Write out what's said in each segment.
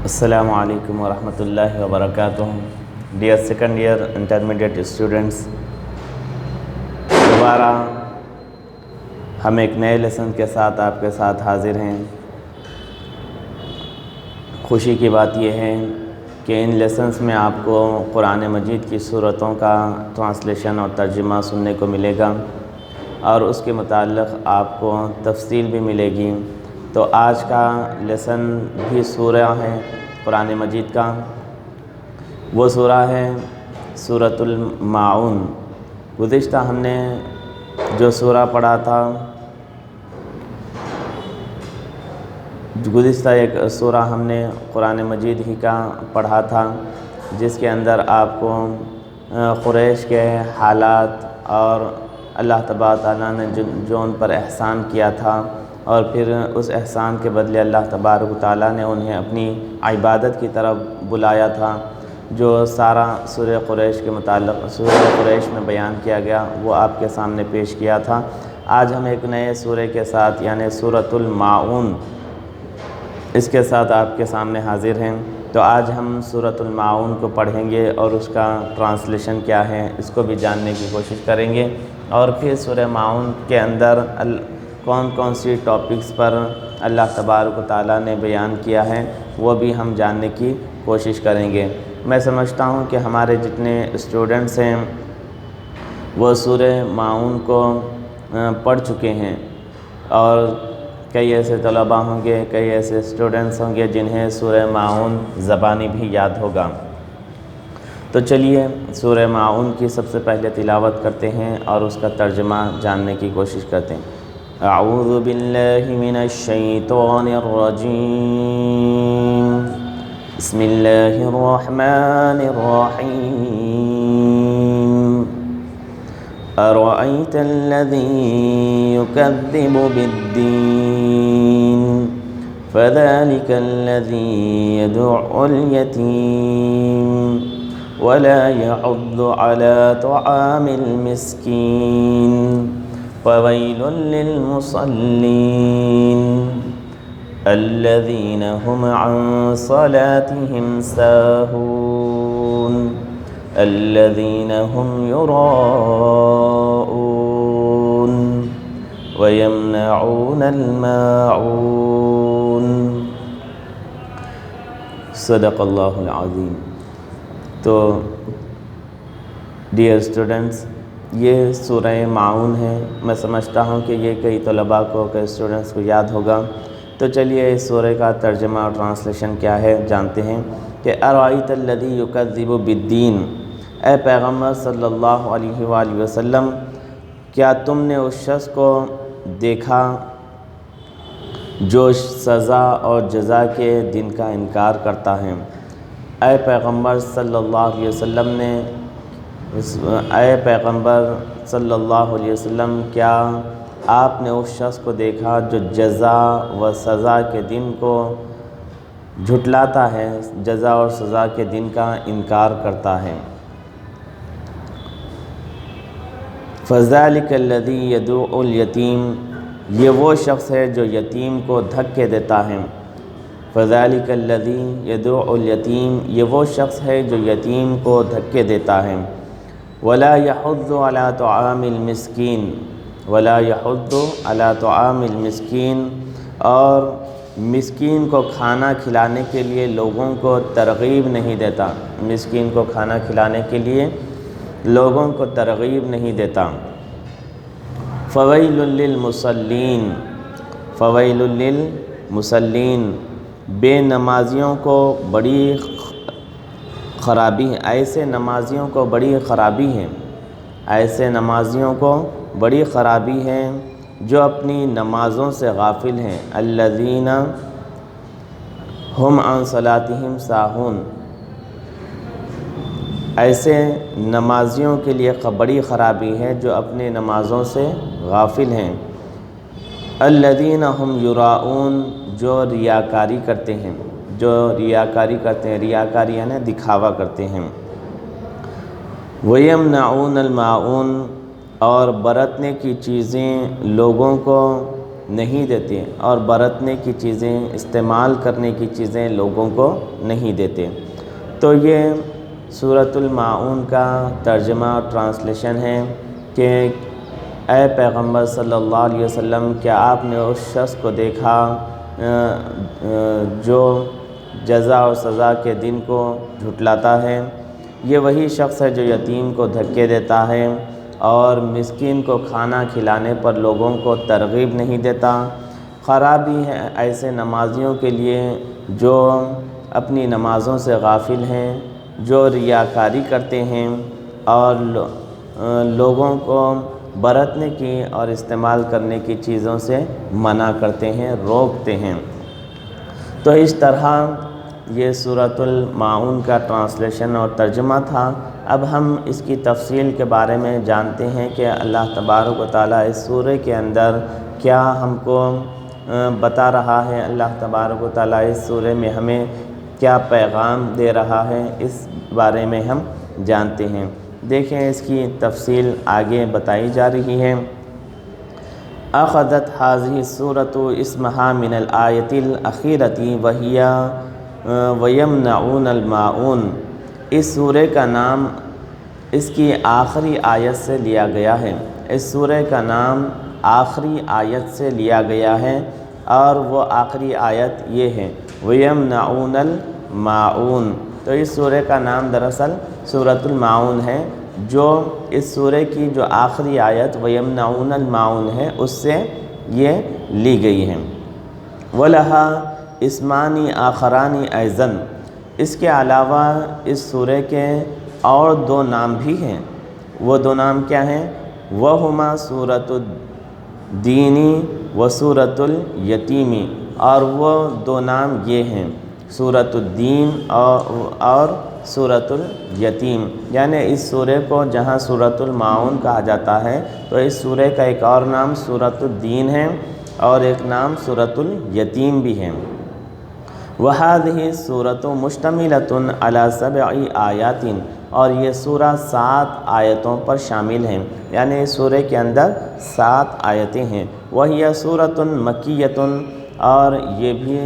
السلام علیکم ورحمۃ اللہ وبرکاتہ۔ Dear second year intermediate students, دوبارہ ہم ایک نئے لیسن کے ساتھ آپ کے ساتھ حاضر ہیں۔ خوشی کی بات یہ ہے کہ ان لیسنس میں آپ کو قرآن مجید کی صورتوں کا ٹرانسلیشن اور ترجمہ سننے کو ملے گا، اور اس کے متعلق آپ کو تفصیل بھی ملے گی۔ تو آج کا لیسن بھی سورہ ہے قرآن مجید کا، وہ سورہ ہے سورۃ الماعون۔ گزشتہ ہم نے جو سورہ پڑھا تھا، گزشتہ ایک سورہ ہم نے قرآن مجید ہی کا پڑھا تھا، جس کے اندر آپ کو قریش کے حالات اور اللہ تبارک تعالیٰ نے جو ان پر احسان کیا تھا، اور پھر اس احسان کے بدلے اللہ تبارک تعالیٰ نے انہیں اپنی عبادت کی طرف بلایا تھا، جو سارا سورہ قریش کے متعلق سورہ قریش میں بیان کیا گیا، وہ آپ کے سامنے پیش کیا تھا۔ آج ہم ایک نئے سورہ کے ساتھ یعنی سورۃ الماعون، اس کے ساتھ آپ کے سامنے حاضر ہیں۔ تو آج ہم سورۃ الماعون کو پڑھیں گے اور اس کا ٹرانسلیشن کیا ہے اس کو بھی جاننے کی کوشش کریں گے، اور پھر سورہ ماعون کے اندر کون کون سی ٹاپکس پر اللہ تبارک و تعالیٰ نے بیان کیا ہے وہ بھی ہم جاننے کی کوشش کریں گے۔ میں سمجھتا ہوں کہ ہمارے جتنے اسٹوڈنٹس ہیں وہ سورہ ماعون کو پڑھ چکے ہیں، اور کئی ایسے طلباء ہوں گے، کئی ایسے اسٹوڈنٹس ہوں گے جنہیں سورہ ماعون زبانی بھی یاد ہوگا۔ تو چلیے سورہ ماعون کی سب سے پہلے تلاوت کرتے ہیں اور اس کا ترجمہ جاننے کی کوشش کرتے ہیں۔ اعوذ باللہ من الشیطان الرجیم، بسم اللہ الرحمن الرحیم۔ ارأیت الذی یکذب بالدین فذلک الذی یدع الیتیم ولا يحض على طعام المسكين فويل للمصلين الذين هم عن صلاتهم ساهون الذين هم يراءون ويمنعون الماعون۔ صدق اللہ العظیم۔ تو ڈیئر اسٹوڈنٹس، یہ سورہ ماعون ہے۔ میں سمجھتا ہوں کہ یہ کئی طلباء کو، کئی اسٹوڈنٹس کو یاد ہوگا۔ تو چلیے اس سورہ کا ترجمہ اور ٹرانسلیشن کیا ہے جانتے ہیں کہ ارأیت الذی یکذب بالدین، اے پیغمبر صلی اللہ علیہ وآلہ وسلم، کیا تم نے اس شخص کو دیکھا جو سزا اور جزا کے دن کا انکار کرتا ہے؟ اے پیغمبر صلی اللہ علیہ وسلم کیا آپ نے اس شخص کو دیکھا جو جزا و سزا کے دن کو جھٹلاتا ہے، جزا اور سزا کے دن کا انکار کرتا ہے؟ فذلک الذی یدع الیتیم، یہ وہ شخص ہے جو یتیم کو دھکے دیتا ہے۔ فذلک الذی یدع الیتیم، یہ وہ شخص ہے جو یتیم کو دھکے دیتا ہے۔ ولا یحض علی طعام المسکین، ولا یحض علی طعام المسکین، اور مسکین کو کھانا کھلانے کے لیے لوگوں کو ترغیب نہیں دیتا، مسکین کو کھانا کھلانے کے لیے لوگوں کو ترغیب نہیں دیتا۔ فویل للمصلین، فویل للمصلین، بے نمازیوں کو بڑی خرابی ہے، ایسے نمازیوں کو بڑی خرابی ہے، ایسے نمازیوں کو بڑی خرابی ہے جو اپنی نمازوں سے غافل ہیں۔ الذین هم عن صلاتهم ساہون، ایسے نمازیوں کے لیے بڑی خرابی ہے جو اپنی نمازوں سے غافل ہیں۔ الذین هم یراؤون، جو ریاکاری کرتے ہیں، ریاکاری یعنی دکھاوا کرتے ہیں۔ وَيَمْنَعُونَ الْمَاعُونَ، اور برتنے کی چیزیں لوگوں کو نہیں دیتے اور برتنے کی چیزیں، استعمال کرنے کی چیزیں لوگوں کو نہیں دیتے۔ تو یہ سورۃ الماعون کا ترجمہ اور ٹرانسلیشن ہے کہ اے پیغمبر صلی اللہ علیہ وسلم، کیا آپ نے اس شخص کو دیکھا جو جزا اور سزا کے دن کو جھٹلاتا ہے؟ یہ وہی شخص ہے جو یتیم کو دھکے دیتا ہے اور مسکین کو کھانا کھلانے پر لوگوں کو ترغیب نہیں دیتا۔ خرابی ہے ایسے نمازیوں کے لیے جو اپنی نمازوں سے غافل ہیں، جو ریاکاری کرتے ہیں اور لوگوں کو برتنے کی اور استعمال کرنے کی چیزوں سے منع کرتے ہیں، روکتے ہیں۔ تو اس طرح یہ سورۃ الماعون کا ٹرانسلیشن اور ترجمہ تھا۔ اب ہم اس کی تفصیل کے بارے میں جانتے ہیں کہ اللہ تبارک و تعالیٰ اس سورہ کے اندر کیا ہم کو بتا رہا ہے، اللہ تبارک و تعالیٰ اس سورہ میں ہمیں کیا پیغام دے رہا ہے، اس بارے میں ہم جانتے ہیں۔ دیکھیں اس کی تفصیل آگے بتائی جا رہی ہے۔ اخذت هذه السورة اسمها من الآیۃ الأخیرۃ وهي ویمنعون الماعون۔ اس سورہ کا نام اس کی آخری آیت سے لیا گیا ہے۔ اس سورہ کا نام آخری آیت سے لیا گیا ہے اور وہ آخری آیت یہ ہے وَيَمْنَعُونَ الْمَاعُونَ۔ تو اس سورہ کا نام دراصل سورۃ الماعون ہے، جو اس سورہ کی جو آخری آیت وَيَمْنَعُونَ الْمَاعُونَ ہے اس سے یہ لی گئی ہے۔ وَلَهَا اسْمَانِ آخَرَانِ أَيْضًا۔ اس کے علاوہ اس سورہ کے اور دو نام بھی ہیں۔ وہ دو نام کیا ہیں؟ وَهُمَا سورۃ الدین و سورۃ الیتیم۔ اور وہ دو نام یہ ہیں سورۃ الدین اور سورۃ الیتیم۔ یعنی اس سورہ کو جہاں سورۃ الماعون کہا جاتا ہے تو اس سورہ کا ایک اور نام سورۃ الدین ہے اور ایک نام سورۃ الیتیم بھی ہے۔ وَهَذِهِ السُّورَةُ مُشْتَمِلَةٌ عَلَى 7 آیات۔ اور یہ سورہ 7 آیتوں پر شامل ہیں، یعنی اس سورہ کے اندر 7 آیتیں ہیں۔ وَهِيَ سُورَةٌ مَكِّيَّةٌ۔ اور یہ بھی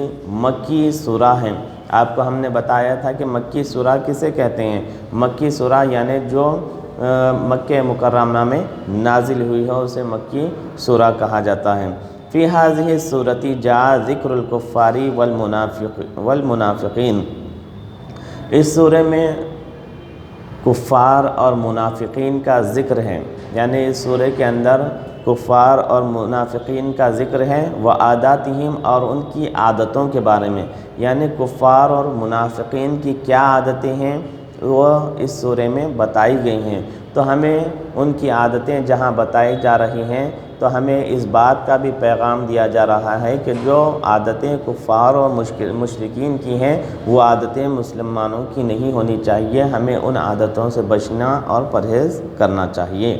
مکی سورہ ہیں۔ آپ کو ہم نے بتایا تھا کہ مکی سورہ کسے کہتے ہیں؟ مکی سورہ یعنی جو مکہ مکرمہ میں نازل ہوئی ہو اسے مکی سورہ کہا جاتا ہے۔ فی هذه السورۃ جاء ذکر الکفار والمنافقین۔ اس سورہ میں کفار اور منافقین کا ذکر ہے، یعنی اس سورہ کے اندر کفار اور منافقین کا ذکر ہے، وعاداتہم اور ان کی عادتوں کے بارے میں، یعنی کفار اور منافقین کی کیا عادتیں ہیں وہ اس سورہ میں بتائی گئی ہیں۔ تو ہمیں ان کی عادتیں جہاں بتائی جا رہی ہیں تو ہمیں اس بات کا بھی پیغام دیا جا رہا ہے کہ جو عادتیں کفار اور مشرکین کی ہیں وہ عادتیں مسلمانوں کی نہیں ہونی چاہیے، ہمیں ان عادتوں سے بچنا اور پرہیز کرنا چاہیے۔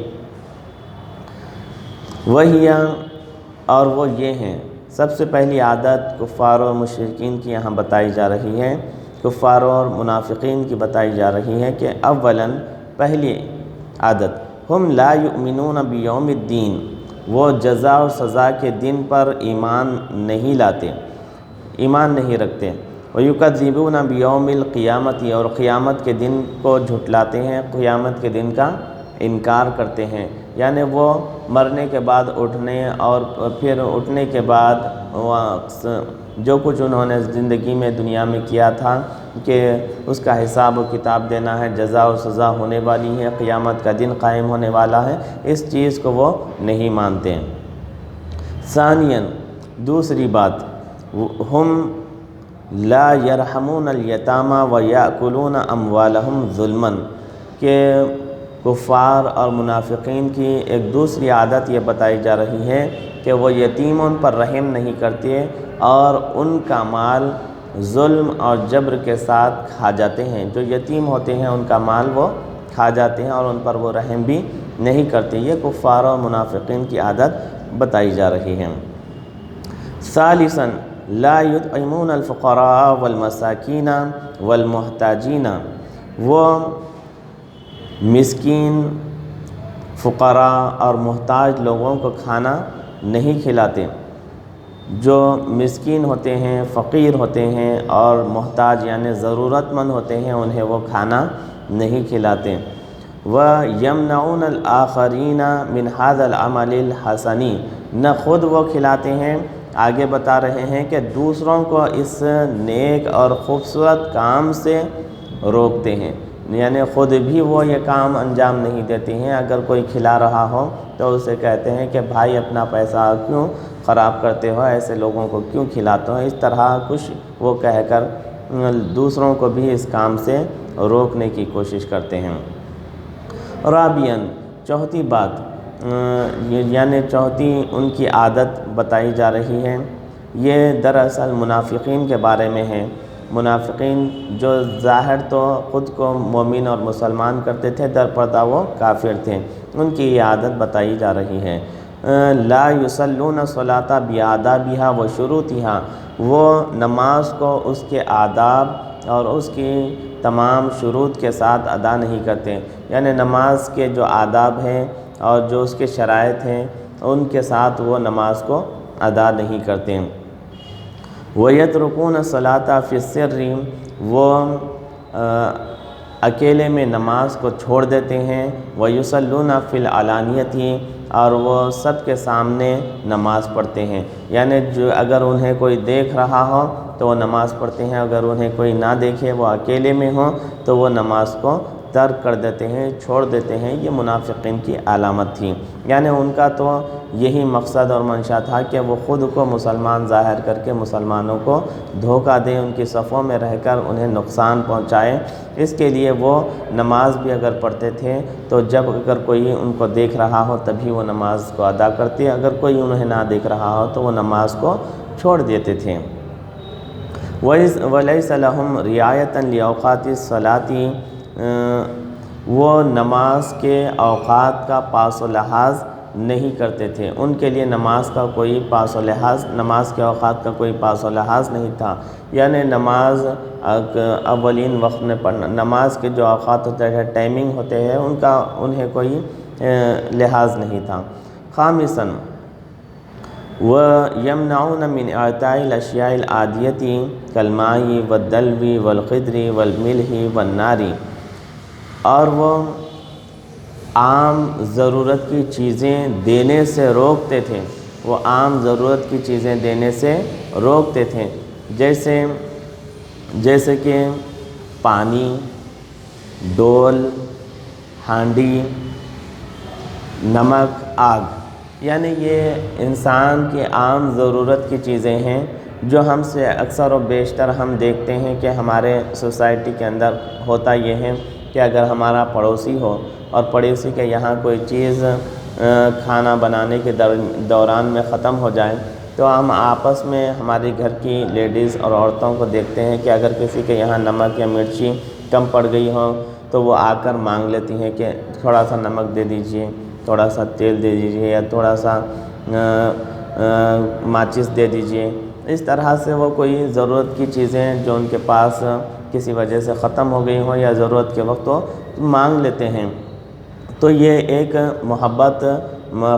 وہی اور وہ یہ ہیں، سب سے پہلی عادت کفار اور مشرکین کی یہاں بتائی جا رہی ہے، کفار اور منافقین کی بتائی جا رہی ہے کہ اولاً پہلی عادت ہم لا یؤمنون بیوم الدین، وہ جزا اور سزا کے دن پر ایمان نہیں لاتے، ایمان نہیں رکھتے۔ وَيُكَذِّبُونَ بِيَوْمِ الْقِيَامَةِ اور قیامت کے دن کو جھٹلاتے ہیں، قیامت کے دن کا انکار کرتے ہیں، یعنی وہ مرنے کے بعد اٹھنے اور پھر اٹھنے کے بعد جو کچھ انہوں نے زندگی میں دنیا میں کیا تھا کہ اس کا حساب و کتاب دینا ہے، جزا و سزا ہونے والی ہے، قیامت کا دن قائم ہونے والا ہے، اس چیز کو وہ نہیں مانتے ہیں۔ ثانیاً دوسری بات ہم لا یرحمون الیتامی ویأکلون اموالہم ظلما، کہ کفار اور منافقین کی ایک دوسری عادت یہ بتائی جا رہی ہے کہ وہ یتیموں پر رحم نہیں کرتے اور ان کا مال ظلم اور جبر کے ساتھ کھا جاتے ہیں، جو یتیم ہوتے ہیں ان کا مال وہ کھا جاتے ہیں اور ان پر وہ رحم بھی نہیں کرتے۔ یہ کفار اور منافقین کی عادت بتائی جا رہی ہے۔ ثالثاً لا یطعمون الفقراء والمساکین والمحتاجین، وہ مسکین، فقراء اور محتاج لوگوں کو کھانا نہیں کھلاتے۔ جو مسکین ہوتے ہیں، فقیر ہوتے ہیں اور محتاج یعنی ضرورت مند ہوتے ہیں انہیں وہ کھانا نہیں کھلاتے۔ وَيَمْنَعُونَ الْآخَرِينَ مِنْ هَذَا الْعَمَلِ الْحَسَنِ، نہ خود وہ کھلاتے ہیں، آگے بتا رہے ہیں کہ دوسروں کو اس نیک اور خوبصورت کام سے روکتے ہیں، یعنی خود بھی وہ یہ کام انجام نہیں دیتے ہیں۔ اگر کوئی کھلا رہا ہو تو اسے کہتے ہیں کہ بھائی اپنا پیسہ کیوں خراب کرتے ہو، ایسے لوگوں کو کیوں کھلاتے ہو، اس طرح کچھ وہ کہہ کر دوسروں کو بھی اس کام سے روکنے کی کوشش کرتے ہیں۔ رابعاً، چوتھی بات یعنی چوتھی ان کی عادت بتائی جا رہی ہے، یہ دراصل منافقین کے بارے میں ہے۔ منافقین جو ظاہر تو خود کو مومن اور مسلمان کرتے تھے، در پردہ وہ کافر تھے، ان کی یہ عادت بتائی جا رہی ہے۔ لا یصلون الصلاۃ بآدابها وشروطها، وہ نماز کو اس کے آداب اور اس کی تمام شروط کے ساتھ ادا نہیں کرتے، یعنی نماز کے جو آداب ہیں اور جو اس کے شرائط ہیں ان کے ساتھ وہ نماز کو ادا نہیں کرتے۔ وَيَتْرُكُونَ الصَّلَاةَ فِي السِّرِّ، وہ اکیلے میں نماز کو چھوڑ دیتے ہیں۔ وَيُصَلُّونَ فِي الْعَلَانِيَةِ، اور وہ سب کے سامنے نماز پڑھتے ہیں، یعنی جو اگر انہیں کوئی دیکھ رہا ہو تو وہ نماز پڑھتے ہیں، اگر انہیں کوئی نہ دیکھے وہ اکیلے میں ہوں تو وہ نماز کو ترک کر دیتے ہیں، چھوڑ دیتے ہیں۔ یہ منافقین کی علامت تھی، یعنی ان کا تو یہی مقصد اور منشا تھا کہ وہ خود کو مسلمان ظاہر کر کے مسلمانوں کو دھوکہ دیں، ان کی صفوں میں رہ کر انہیں نقصان پہنچائے۔ اس کے لیے وہ نماز بھی اگر پڑھتے تھے تو جب اگر کوئی ان کو دیکھ رہا ہو تبھی وہ نماز کو ادا کرتے، اگر کوئی انہیں نہ دیکھ رہا ہو تو وہ نماز کو چھوڑ دیتے تھے۔ وَلَيْسَ لَهُمْ رِعَايَةً لِأَوْقَاتِ الصَّلَاةِ، وہ نماز کے اوقات کا پاس و لحاظ نہیں کرتے تھے، ان کے لیے نماز کا کوئی پاس و لحاظ، نماز کے اوقات کا کوئی پاس و لحاظ نہیں تھا، یعنی نماز اولین وقت میں پڑھنا، نماز کے جو اوقات ہوتے ہیں، ٹائمنگ ہوتے ہیں، ان کا انہیں کوئی لحاظ نہیں تھا۔ خامساً، وَيَمْنَعُونَ مِنْ اِعْطَاءِ الْأَشْيَاءِ الْعَادِيَةِ كَالْمَاءِ وَالدَّلْوِ وَالْخِضْرِ وَالْمِلْحِ وَالنَّارِ، اور وہ عام ضرورت کی چیزیں دینے سے روکتے تھے، وہ عام ضرورت کی چیزیں دینے سے روکتے تھے، جیسے کہ پانی، ڈول، ہانڈی، نمک، آگ، یعنی یہ انسان کی عام ضرورت کی چیزیں ہیں جو ہم سے اکثر و بیشتر ہم دیکھتے ہیں کہ ہمارے سوسائٹی کے اندر ہوتا یہ ہے کہ اگر ہمارا پڑوسی ہو اور پڑوسی کے یہاں کوئی چیز کھانا بنانے کے دوران میں ختم ہو جائے تو ہم آپس میں ہماری گھر کی لیڈیز اور عورتوں کو دیکھتے ہیں کہ اگر کسی کے یہاں نمک یا مرچی کم پڑ گئی ہو تو وہ آ کر مانگ لیتی ہیں کہ تھوڑا سا نمک دے دیجئے، تھوڑا سا تیل دے دیجئے، یا تھوڑا سا ماچس دے دیجئے۔ اس طرح سے وہ کوئی ضرورت کی چیزیں جو ان کے پاس کسی وجہ سے ختم ہو گئی ہوں یا ضرورت کے وقت وہ مانگ لیتے ہیں۔ تو یہ ایک محبت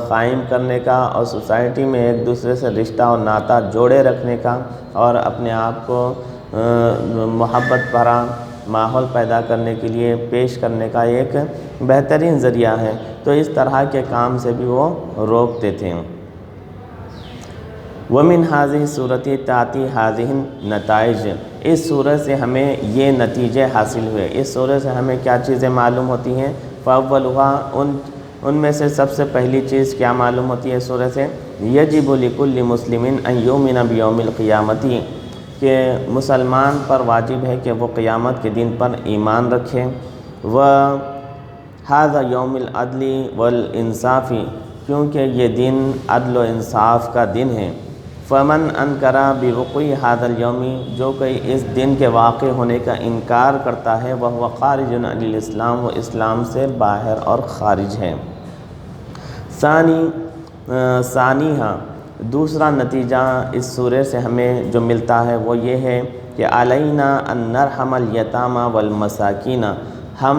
قائم کرنے کا اور سوسائٹی میں ایک دوسرے سے رشتہ اور ناطہ جوڑے رکھنے کا اور اپنے آپ کو محبت بھرا ماحول پیدا کرنے کے لیے پیش کرنے کا ایک بہترین ذریعہ ہے، تو اس طرح کے کام سے بھی وہ روکتے تھے۔ وَمِنْ هَذِهِ السُّورَةِ تَأْتِي هَذِهِ النَّتَائِجُ، اس سورہ سے ہمیں یہ نتیجے حاصل ہوئے، اس سورہ سے ہمیں کیا چیزیں معلوم ہوتی ہیں؟ فَأَوَّلُهَا، ان میں سے سب سے پہلی چیز کیا معلوم ہوتی ہے سورہ سے؟ يَجِبُ لِكُلِّ مُسْلِمٍ أَن يُؤْمِنَ بِيَوْمِ الْقِيَامَةِ، کہ مسلمان پر واجب ہے کہ وہ قیامت کے دن پر ایمان رکھے۔ وَهَذَا يَوْمُ الْعَدْلِ وَالْإِنصَافِ، کیونکہ یہ دن عدل و انصاف کا دن ہے۔ فمن انکر بوقوع هذا اليوم، جو کوئی اس دن کے واقع ہونے کا انکار کرتا ہے، وہ خارج عن الاسلام، وہ اسلام سے باہر اور خارج ہے۔ ثانیہ، دوسرا نتیجہ اس سورہ سے ہمیں جو ملتا ہے وہ یہ ہے کہ علینا ان نرحم الیتامی والمساکین، ہم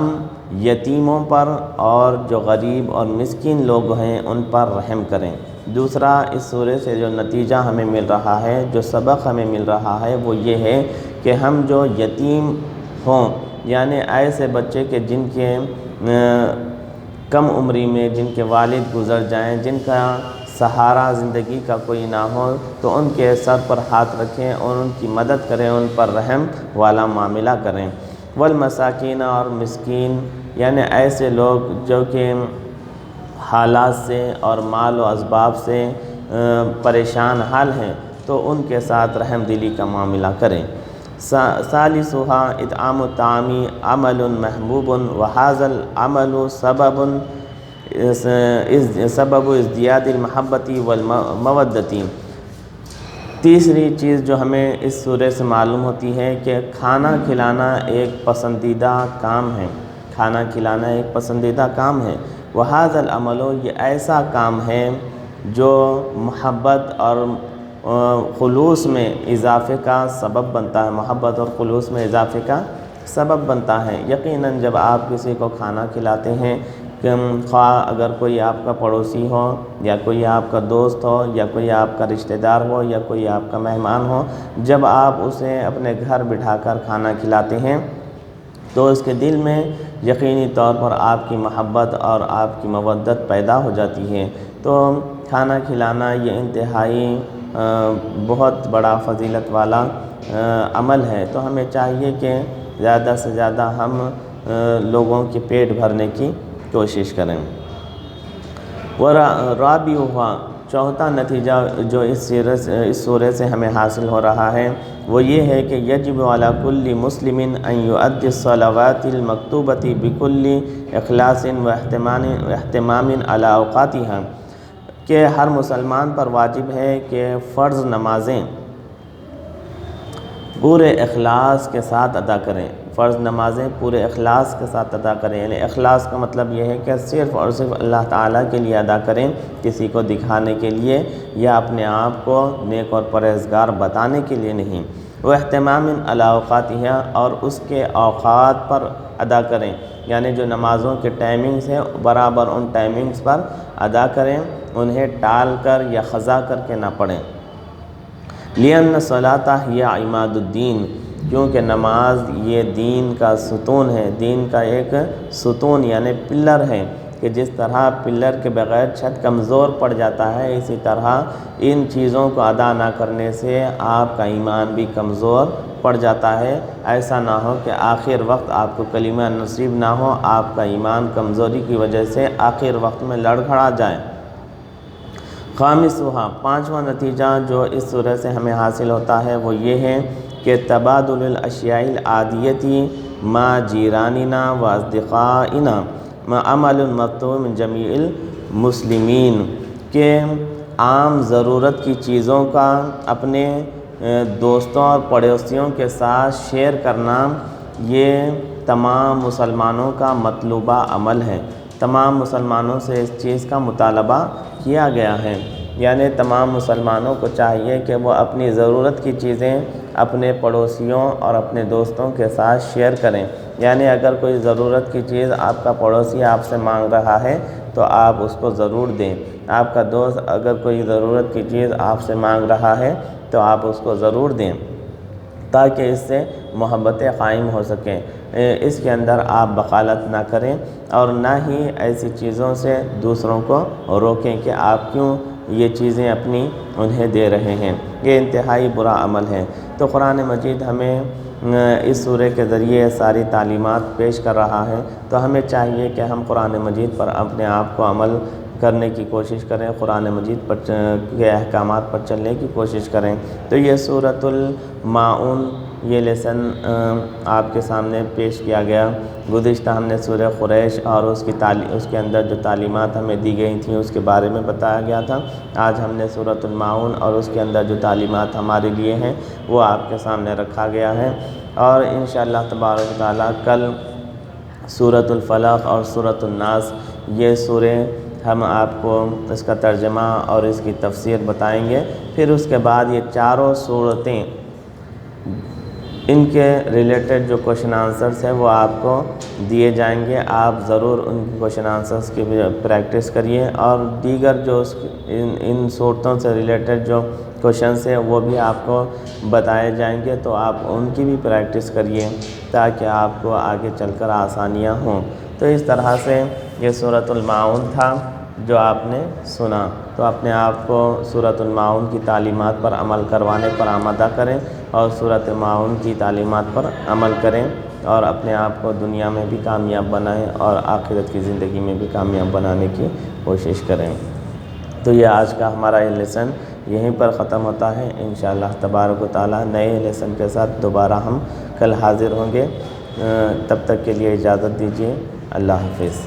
یتیموں پر اور جو غریب اور مسکین لوگ ہیں ان پر رحم کریں۔ دوسرا اس سورے سے جو نتیجہ ہمیں مل رہا ہے، جو سبق ہمیں مل رہا ہے، وہ یہ ہے کہ ہم جو یتیم ہوں، یعنی ایسے بچے کہ جن کے کم عمری میں جن کے والد گزر جائیں، جن کا سہارا زندگی کا کوئی نہ ہو، تو ان کے سر پر ہاتھ رکھیں اور ان کی مدد کریں، ان پر رحم والا معاملہ کریں۔ والمساکین، اور مسکین یعنی ایسے لوگ جو کہ حالات سے اور مال و اسباب سے پریشان حال ہیں، تو ان کے ساتھ رحم دلی کا معاملہ کریں۔ ثالثھا اطعام الطعام عمل محبوب وهذا العمل سبب ازدیاد المحبت والمودۃ۔ تیسری چیز جو ہمیں اس سورے سے معلوم ہوتی ہے کہ کھانا کھلانا ایک پسندیدہ کام ہے، کھانا کھلانا ایک پسندیدہ کام ہے۔ وهذا العمل، یہ ایسا کام ہے جو محبت اور خلوص میں اضافے کا سبب بنتا ہے، محبت اور خلوص میں اضافے کا سبب بنتا ہے۔ یقیناً جب آپ کسی کو کھانا کھلاتے ہیں، کہ خواہ اگر کوئی آپ کا پڑوسی ہو، یا کوئی آپ کا دوست ہو، یا کوئی آپ کا رشتہ دار ہو، یا کوئی آپ کا مہمان ہو، جب آپ اسے اپنے گھر بٹھا کر کھانا کھلاتے ہیں تو اس کے دل میں یقینی طور پر آپ کی محبت اور آپ کی مودت پیدا ہو جاتی ہے۔ تو کھانا کھلانا یہ انتہائی بہت بڑا فضیلت والا عمل ہے، تو ہمیں چاہیے کہ زیادہ سے زیادہ ہم لوگوں کے پیٹ بھرنے کی کوشش کریں۔ رابعھا، چوتھا نتیجہ جو اس سورے سے ہمیں حاصل ہو رہا ہے وہ یہ ہے کہ یجب علی کل مسلم ان یؤدی الصلوات المکتوبۃ بکل اخلاص واہتمام علی اوقاتها، کہ ہر مسلمان پر واجب ہے کہ فرض نمازیں پورے اخلاص کے ساتھ ادا کریں، فرض نمازیں پورے اخلاص کے ساتھ ادا کریں، یعنی اخلاص کا مطلب یہ ہے کہ صرف اور صرف اللہ تعالیٰ کے لیے ادا کریں، کسی کو دکھانے کے لیے یا اپنے آپ کو نیک اور پرہیزگار بتانے کے لیے نہیں۔ وہ اہتمام علی اوقاتها، اور اس کے اوقات پر ادا کریں، یعنی جو نمازوں کے ٹائمنگز ہیں برابر ان ٹائمنگز پر ادا کریں، انہیں ٹال کر یا قضا کر کے نہ پڑھیں۔ لِأَنَّ الصَّلَاةَ هِيَ عِمَادُ الدِّينِ، کیونکہ نماز یہ دین کا ستون ہے، دین کا ایک ستون یعنی پلر ہے، کہ جس طرح پلر کے بغیر چھت کمزور پڑ جاتا ہے، اسی طرح ان چیزوں کو ادا نہ کرنے سے آپ کا ایمان بھی کمزور پڑ جاتا ہے۔ ایسا نہ ہو کہ آخر وقت آپ کو کلمہ نصیب نہ ہو، آپ کا ایمان کمزوری کی وجہ سے آخر وقت میں لڑکھڑا جائے۔ خامسھا، پانچواں نتیجہ جو اس سورہ سے ہمیں حاصل ہوتا ہے وہ یہ ہے کہ تبادل الاشیاء العادیۃ مع جیراننا و اصدقائنا عمل مطلوب من جمیع المسلمین، کہ عام ضرورت کی چیزوں کا اپنے دوستوں اور پڑوسیوں کے ساتھ شیئر کرنا یہ تمام مسلمانوں کا مطلوبہ عمل ہے، تمام مسلمانوں سے اس چیز کا مطالبہ کیا گیا ہے، یعنی تمام مسلمانوں کو چاہیے کہ وہ اپنی ضرورت کی چیزیں اپنے پڑوسیوں اور اپنے دوستوں کے ساتھ شیئر کریں، یعنی اگر کوئی ضرورت کی چیز آپ کا پڑوسی آپ سے مانگ رہا ہے تو آپ اس کو ضرور دیں، آپ کا دوست اگر کوئی ضرورت کی چیز آپ سے مانگ رہا ہے تو آپ اس کو ضرور دیں، تاکہ اس سے محبتیں قائم ہو سکیں۔ اس کے اندر آپ بخالت نہ کریں اور نہ ہی ایسی چیزوں سے دوسروں کو روکیں کہ آپ کیوں یہ چیزیں اپنی انہیں دے رہے ہیں، یہ انتہائی برا عمل ہے۔ تو قرآن مجید ہمیں اس سورے کے ذریعے ساری تعلیمات پیش کر رہا ہے، تو ہمیں چاہیے کہ ہم قرآن مجید پر اپنے آپ کو عمل کرنے کی کوشش کریں، قرآن مجید پر کے احکامات پر چلنے کی کوشش کریں۔ تو یہ سورۃ الماعون یہ لیسن آپ کے سامنے پیش کیا گیا۔ گزشتہ ہم نے سورہ قریش اور اس کے اندر جو تعلیمات ہمیں دی گئی تھیں اس کے بارے میں بتایا گیا تھا۔ آج ہم نے سورۃ الماعون اور اس کے اندر جو تعلیمات ہمارے لیے ہیں وہ آپ کے سامنے رکھا گیا ہے، اور انشاءاللہ تبارک و تعالیٰ کل سورۃ الفلق اور سورۃ الناس یہ سورے ہم آپ کو اس کا ترجمہ اور اس کی تفسیر بتائیں گے۔ پھر اس کے بعد یہ چاروں سورتیں ان کے ریلیٹڈ جو کوشچن آنسرس ہیں وہ آپ کو دیے جائیں گے، آپ ضرور ان کوشچن آنسرس کی پریکٹس کریے، اور دیگر جو ان صورتوں سے ریلیٹڈ جو کوشچنس ہیں وہ بھی آپ کو بتائے جائیں گے، تو آپ ان کی بھی پریکٹس کریے تاکہ آپ کو آگے چل کر آسانیاں ہوں۔ تو اس طرح سے یہ سورۃ الماعون تھا جو آپ نے سنا، تو اپنے آپ کو سورۃ الماعون کی تعلیمات پر عمل کروانے پر آمادہ کریں، اور سورۃ الماعون کی تعلیمات پر عمل کریں، اور اپنے آپ کو دنیا میں بھی کامیاب بنائیں اور آخرت کی زندگی میں بھی کامیاب بنانے کی کوشش کریں۔ تو یہ آج کا ہمارا یہ لیسن یہیں پر ختم ہوتا ہے۔ انشاءاللہ تبارک و تعالی نئے لیسن کے ساتھ دوبارہ ہم کل حاضر ہوں گے۔ تب تک کے لیے اجازت دیجیے، اللہ حافظ۔